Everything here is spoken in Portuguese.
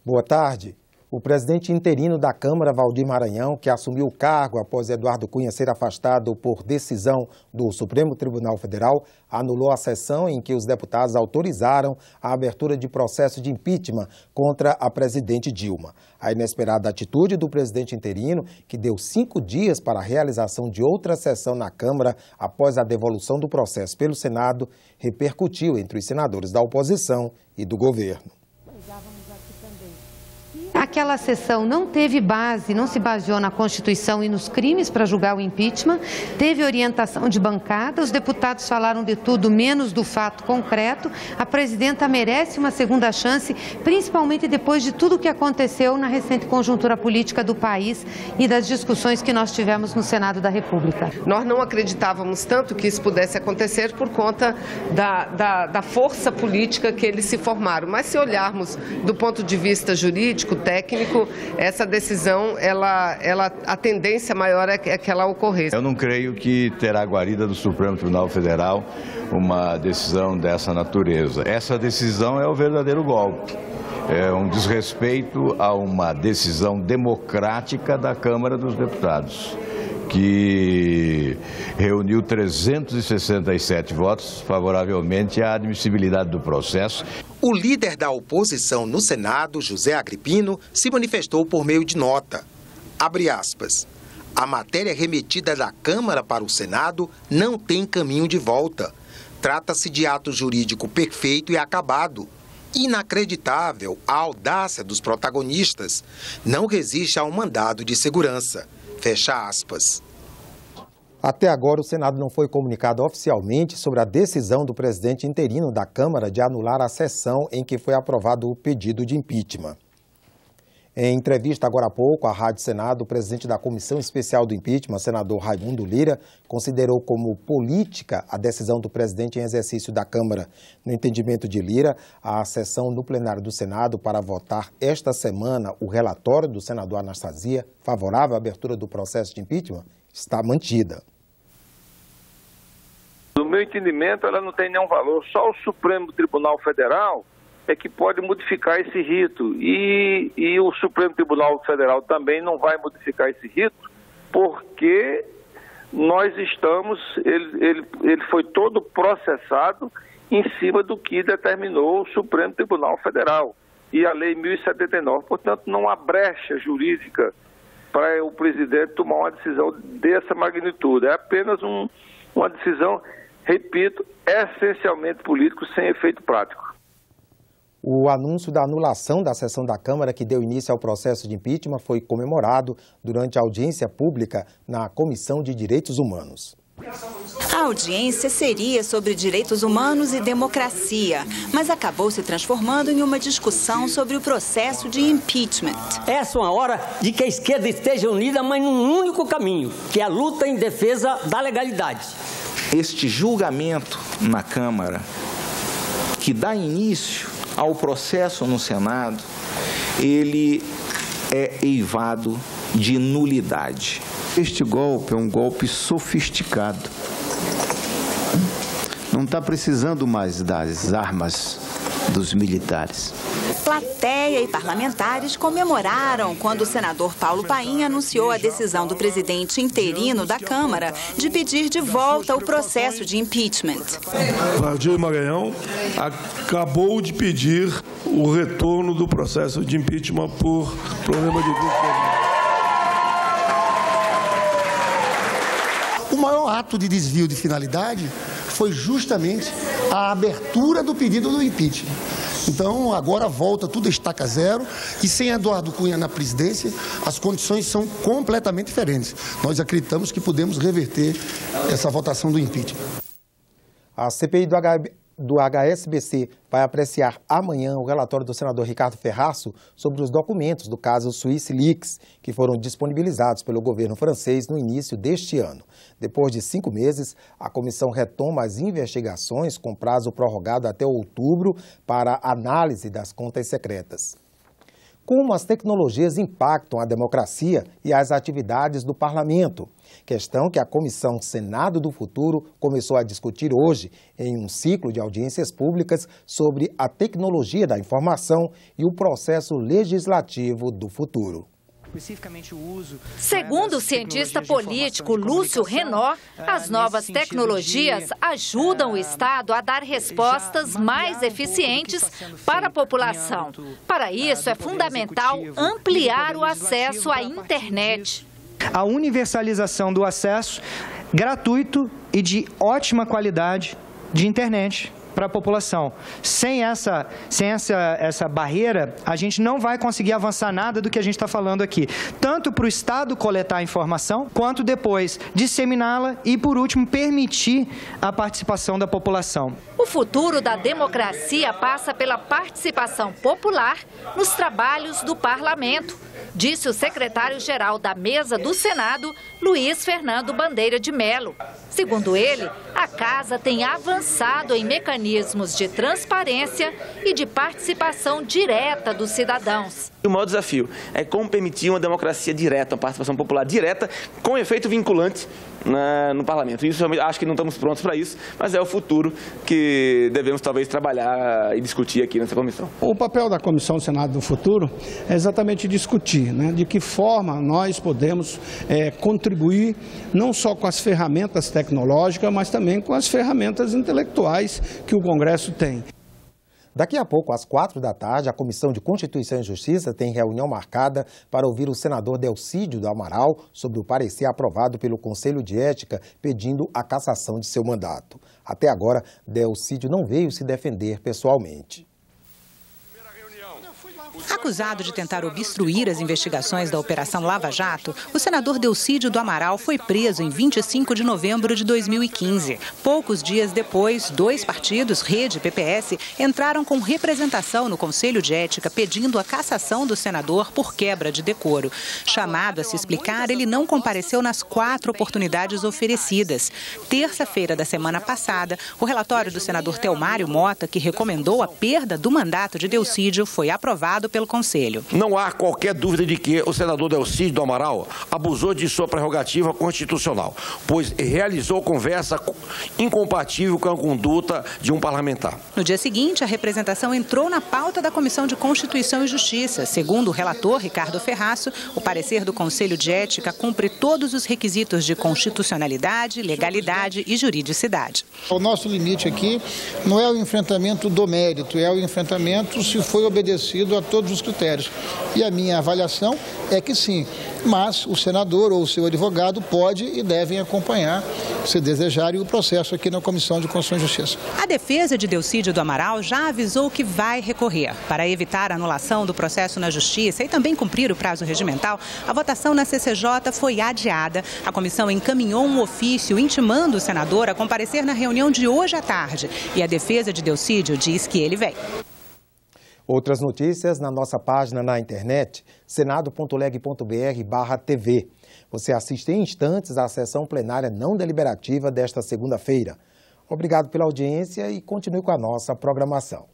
Boa tarde. O presidente interino da Câmara, Valdir Maranhão, que assumiu o cargo após Eduardo Cunha ser afastado por decisão do Supremo Tribunal Federal, anulou a sessão em que os deputados autorizaram a abertura de processo de impeachment contra a presidente Dilma. A inesperada atitude do presidente interino, que deu 5 dias para a realização de outra sessão na Câmara após a devolução do processo pelo Senado, repercutiu entre os senadores da oposição e do governo. Aquela sessão não teve base, não se baseou na Constituição e nos crimes para julgar o impeachment, teve orientação de bancada, os deputados falaram de tudo menos do fato concreto. A presidenta merece uma segunda chance, principalmente depois de tudo o que aconteceu na recente conjuntura política do país e das discussões que nós tivemos no Senado da República. Nós não acreditávamos tanto que isso pudesse acontecer por conta da força política que eles se formaram, mas se olharmos do ponto de vista jurídico, técnico, essa decisão, a tendência maior é que ela ocorresse. Eu não creio que terá guarida do Supremo Tribunal Federal uma decisão dessa natureza. Essa decisão é o verdadeiro golpe. É um desrespeito a uma decisão democrática da Câmara dos Deputados, que reuniu 367 votos favoravelmente à admissibilidade do processo. O líder da oposição no Senado, José Agripino, se manifestou por meio de nota. Abre aspas. A matéria remetida da Câmara para o Senado não tem caminho de volta. Trata-se de ato jurídico perfeito e acabado. Inacreditável a audácia dos protagonistas. Não resiste a um mandado de segurança. Fecha aspas. Até agora, o Senado não foi comunicado oficialmente sobre a decisão do presidente interino da Câmara de anular a sessão em que foi aprovado o pedido de impeachment. Em entrevista agora há pouco à Rádio Senado, o presidente da Comissão Especial do Impeachment, senador Raimundo Lira, considerou como política a decisão do presidente em exercício da Câmara. No entendimento de Lira, a sessão no plenário do Senado para votar esta semana o relatório do senador Anastasia, favorável à abertura do processo de impeachment, está mantida. No meu entendimento, ela não tem nenhum valor. Só o Supremo Tribunal Federal é que pode modificar esse rito. E o Supremo Tribunal Federal também não vai modificar esse rito, porque nós estamos, ele foi todo processado em cima do que determinou o Supremo Tribunal Federal e a Lei 1079. Portanto, não há brecha jurídica para o presidente tomar uma decisão dessa magnitude. É apenas uma decisão, repito, essencialmente político, sem efeito prático. O anúncio da anulação da sessão da Câmara que deu início ao processo de impeachment foi comemorado durante a audiência pública na Comissão de Direitos Humanos. A audiência seria sobre direitos humanos e democracia, mas acabou se transformando em uma discussão sobre o processo de impeachment. Essa é uma hora de que a esquerda esteja unida, mas num único caminho, que é a luta em defesa da legalidade. Este julgamento na Câmara, que dá início ao processo no Senado, ele é eivado de nulidade. Este golpe é um golpe sofisticado. Não está precisando mais das armas dos militares. Plateia e parlamentares comemoraram quando o senador Paulo Paim anunciou a decisão do presidente interino da Câmara de pedir de volta o processo de impeachment. Valdir Maranhão acabou de pedir o retorno do processo de impeachment por problema de grupo. O maior ato de desvio de finalidade foi justamente a abertura do pedido do impeachment. Então, agora volta tudo a estaca zero e sem Eduardo Cunha na presidência, as condições são completamente diferentes. Nós acreditamos que podemos reverter essa votação do impeachment. A CPI do HSBC vai apreciar amanhã o relatório do senador Ricardo Ferraço sobre os documentos do caso SwissLeaks, que foram disponibilizados pelo governo francês no início deste ano. Depois de 5 meses, a comissão retoma as investigações com prazo prorrogado até outubro para análise das contas secretas. Como as tecnologias impactam a democracia e as atividades do parlamento. Questão que a Comissão Senado do Futuro começou a discutir hoje em um ciclo de audiências públicas sobre a tecnologia da informação e o processo legislativo do futuro. Segundo o cientista político Lúcio Renaud, as novas tecnologias ajudam o Estado a dar respostas mais eficientes para a população. Para isso, é fundamental ampliar o acesso à internet. A universalização do acesso gratuito e de ótima qualidade de internet para a população. Sem essa barreira, a gente não vai conseguir avançar nada do que a gente está falando aqui. Tanto para o Estado coletar a informação, quanto depois disseminá-la e, por último, permitir a participação da população. O futuro da democracia passa pela participação popular nos trabalhos do parlamento, disse o secretário-geral da Mesa do Senado, Luiz Fernando Bandeira de Mello. Segundo ele, a Casa tem avançado em mecanismos de transparência e de participação direta dos cidadãos. O maior desafio é como permitir uma democracia direta, uma participação popular direta, com efeito vinculante no parlamento. Isso, acho que não estamos prontos para isso, mas é o futuro que devemos talvez trabalhar e discutir aqui nessa comissão. O papel da Comissão Senado do Futuro é exatamente discutir, de que forma nós podemos contribuir não só com as ferramentas tecnológicas, mas também com as ferramentas intelectuais que o Congresso tem. Daqui a pouco, às 4 da tarde, a Comissão de Constituição e Justiça tem reunião marcada para ouvir o senador Delcídio do Amaral sobre o parecer aprovado pelo Conselho de Ética pedindo a cassação de seu mandato. Até agora, Delcídio não veio se defender pessoalmente. Acusado de tentar obstruir as investigações da Operação Lava Jato, o senador Delcídio do Amaral foi preso em 25 de novembro de 2015. Poucos dias depois, 2 partidos, Rede e PPS, entraram com representação no Conselho de Ética pedindo a cassação do senador por quebra de decoro. Chamado a se explicar, ele não compareceu nas 4 oportunidades oferecidas. Terça-feira da semana passada, o relatório do senador Telmário Mota, que recomendou a perda do mandato de Delcídio, foi aprovado pelo Conselho. Não há qualquer dúvida de que o senador Delcídio do Amaral abusou de sua prerrogativa constitucional, pois realizou conversa incompatível com a conduta de um parlamentar. No dia seguinte, a representação entrou na pauta da Comissão de Constituição e Justiça. Segundo o relator Ricardo Ferraço, o parecer do Conselho de Ética cumpre todos os requisitos de constitucionalidade, legalidade e juridicidade. O nosso limite aqui não é o enfrentamento do mérito, é o enfrentamento se foi obedecido a todos os critérios. E a minha avaliação é que sim, mas o senador ou o seu advogado pode e devem acompanhar, se desejarem, o processo aqui na Comissão de Constituição e Justiça. A defesa de Delcídio do Amaral já avisou que vai recorrer. Para evitar a anulação do processo na Justiça e também cumprir o prazo regimental, a votação na CCJ foi adiada. A comissão encaminhou um ofício intimando o senador a comparecer na reunião de hoje à tarde. E a defesa de Delcídio diz que ele vem. Outras notícias na nossa página na internet, senado.leg.br/TV. Você assiste em instantes à sessão plenária não deliberativa desta segunda-feira. Obrigado pela audiência e continue com a nossa programação.